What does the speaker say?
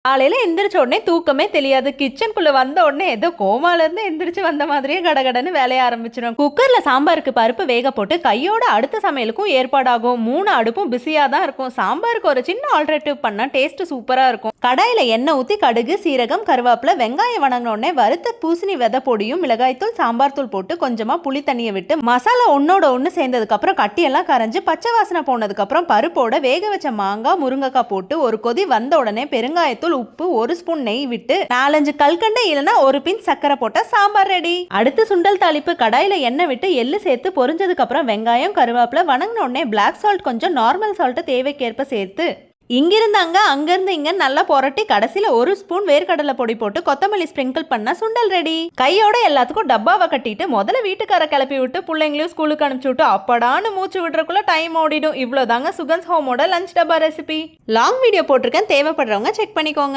காலையில எந்திரிச்ச உடனே தூக்கமே தெரியாது. கிச்சனுக்குள்ள வந்த உடனே ஏதோ கோமால இருந்து எந்திரிச்சு வந்த மாதிரியே கடகடன்னு வேலைய ஆரம்பிச்சிடும். குக்கர்ல சாம்பாருக்கு பருப்பு வேக போட்டு கையோட அடுத்த சமையலுக்கும் ஏற்பாடாகும். 3 அடுப்பும் பிஸியா தான் இருக்கும். சாம்பாருக்கு ஒரு சின்ன ஆல்டர்னேட்டிவ் பண்ணா டேஸ்ட் சூப்பரா இருக்கும். கடாயில எண்ணெய் ஊத்தி கடுகு, சீரகம், கருவேப்பிலை, வெங்காயம் வணங்கின உடனே வறுத்த பூசணி விதை பொடியும் மிளகாய்த்தூள், சாம்பார் தூள் போட்டு கொஞ்சமா புளி தண்ணியை விட்டு மசாலா ஒன்னோட ஒன்னு சேர்ந்ததுக்கு அப்புறம் கட்டியெல்லாம் கரைஞ்சு பச்சை வாசனை போனதுக்கு அப்புறம் பருப்போட வேக வச்ச மாங்காய், முருங்கைக்காய் போட்டு ஒரு கொதி வந்த உடனே பெருங்காயத்தூள், உப்பு, 1 ஸ்பூன் நெய் விட்டு 4-5 கல்கண்டை இல்லைன்னா 1 பின் சக்கரை போட்டா சாம்பார் ரெடி. அடுத்து சுண்டல் தாளிப்பு. கடாயில எண்ணெய் விட்டு எள்ளு சேர்த்து பொரிஞ்சதுக்கு அப்புறம் வெங்காயம், கருவேப்பிலை வணங்கின உடனே பிளாக் சால்ட் கொஞ்சம், நார்மல் சால்ட் தேவைக்கேற்ப சேர்த்து இங்கிருந்து அங்க அங்கிருந்து இங்க நல்லா புரட்டி கடைசியில 1 ஸ்பூன் வேர்க்கடலை பொடி போட்டு கொத்தமல்லி ஸ்ப்ரிங்கிள் பண்ண சுண்டல் ரெடி. கையோட எல்லாத்துக்கும் டப்பாவை கட்டிட்டு முதல்ல வீட்டுக்கார கிளப்பி விட்டு பிள்ளைங்களையும் ஸ்கூலுக்கு அனுப்பிச்சு விட்டு அப்படான்னு மூச்சு விடுறதுக்குள்ள டைம் ஓடிடும். இவ்வளவுதாங்க சுகன்ஸ் ஹோமோட லஞ்ச் டப்பா ரெசிபி. லாங் வீடியோ போட்டிருக்கேன், தேவைப்படுறவங்க செக் பண்ணிக்கோங்க.